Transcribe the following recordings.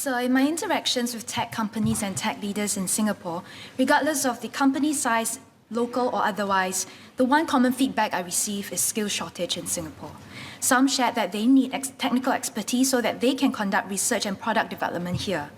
So in my interactions with tech companies and tech leaders in Singapore, regardless of the company size, local or otherwise, the one common feedback I receive is skill shortage in Singapore. Some shared that they need technical expertise so that they can conduct research and product development here.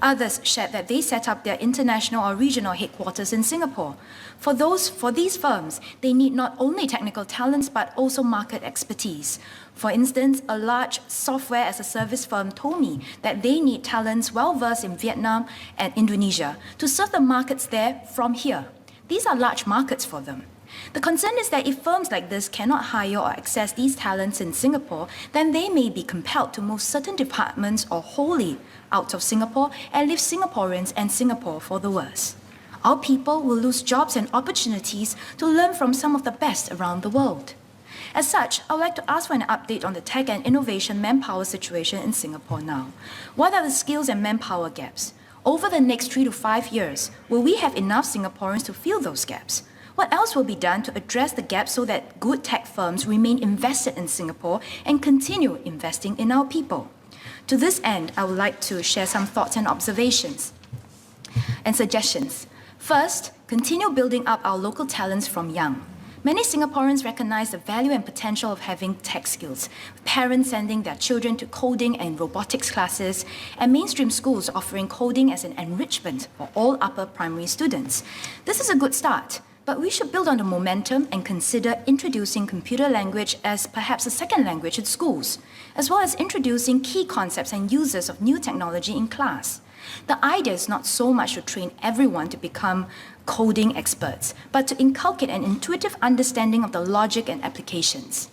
Others shared that they set up their international or regional headquarters in Singapore. For these firms, they need not only technical talents but also market expertise. For instance, a large software as a service firm told me that they need talents well-versed in Vietnam and Indonesia to serve the markets there from here. These are large markets for them. The concern is that if firms like this cannot hire or access these talents in Singapore, then they may be compelled to move certain departments or wholly out of Singapore and leave Singaporeans and Singapore for the worse. Our people will lose jobs and opportunities to learn from some of the best around the world. As such, I would like to ask for an update on the tech and innovation manpower situation in Singapore now. What are the skills and manpower gaps? Over the next 3 to 5 years, will we have enough Singaporeans to fill those gaps? What else will be done to address the gap so that good tech firms remain invested in Singapore and continue investing in our people? To this end, I would like to share some thoughts and observations and suggestions. First, continue building up our local talents from young. Many Singaporeans recognize the value and potential of having tech skills, with parents sending their children to coding and robotics classes, and mainstream schools offering coding as an enrichment for all upper primary students. This is a good start, but we should build on the momentum and consider introducing computer language as perhaps a second language in schools, as well as introducing key concepts and uses of new technology in class. The idea is not so much to train everyone to become coding experts, but to inculcate an intuitive understanding of the logic and applications.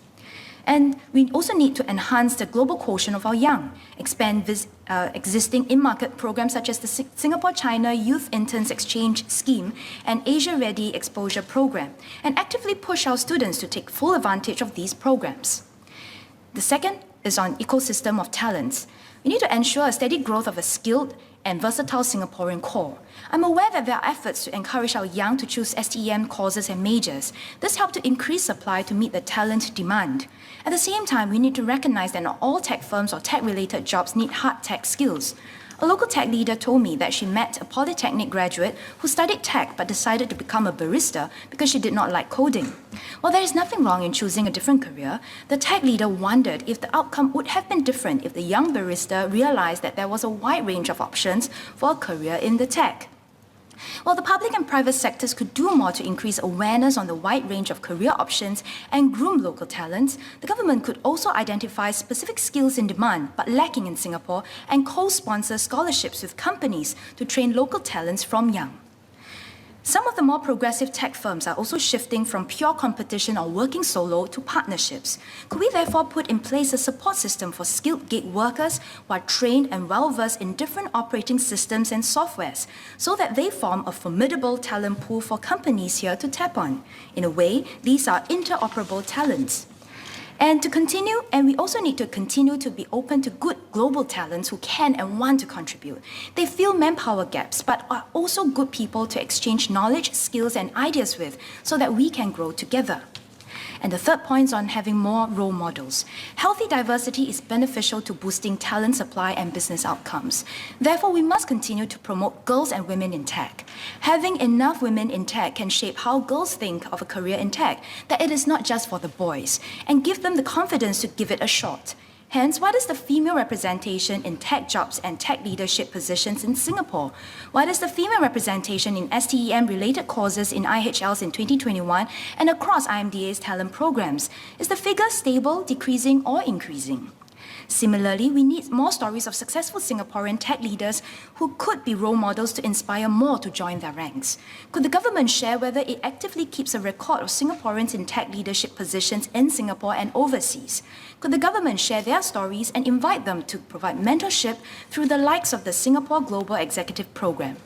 And we also need to enhance the global quotient of our young, expand existing in-market programs such as the Singapore-China Youth Interns Exchange Scheme and Asia-Ready Exposure Program, and actively push our students to take full advantage of these programs. The second is on ecosystem of talents. We need to ensure a steady growth of a skilled and versatile Singaporean core. I'm aware that there are efforts to encourage our young to choose STEM courses and majors. This helps to increase supply to meet the talent demand. At the same time, we need to recognize that not all tech firms or tech-related jobs need hard tech skills. A local tech leader told me that she met a polytechnic graduate who studied tech but decided to become a barista because she did not like coding. While there is nothing wrong in choosing a different career, the tech leader wondered if the outcome would have been different if the young barista realized that there was a wide range of options for a career in the tech. While the public and private sectors could do more to increase awareness on the wide range of career options and groom local talents, the government could also identify specific skills in demand but lacking in Singapore and co-sponsor scholarships with companies to train local talents from young. Some of the more progressive tech firms are also shifting from pure competition or working solo to partnerships. Could we therefore put in place a support system for skilled gig workers who are trained and well-versed in different operating systems and softwares so that they form a formidable talent pool for companies here to tap on? In a way, these are interoperable talents. And we also need to continue to be open to good global talents who can and want to contribute. They fill manpower gaps, but are also good people to exchange knowledge, skills, and ideas with so that we can grow together. And the third point is on having more role models. Healthy diversity is beneficial to boosting talent supply and business outcomes. Therefore, we must continue to promote girls and women in tech. Having enough women in tech can shape how girls think of a career in tech, that it is not just for the boys, and give them the confidence to give it a shot. Hence, what is the female representation in tech jobs and tech leadership positions in Singapore? What is the female representation in STEM-related courses in IHLs in 2021 and across IMDA's talent programs? Is the figure stable, decreasing, or increasing? Similarly, we need more stories of successful Singaporean tech leaders who could be role models to inspire more to join their ranks. Could the government share whether it actively keeps a record of Singaporeans in tech leadership positions in Singapore and overseas? Could the government share their stories and invite them to provide mentorship through the likes of the Singapore Global Executive Programme?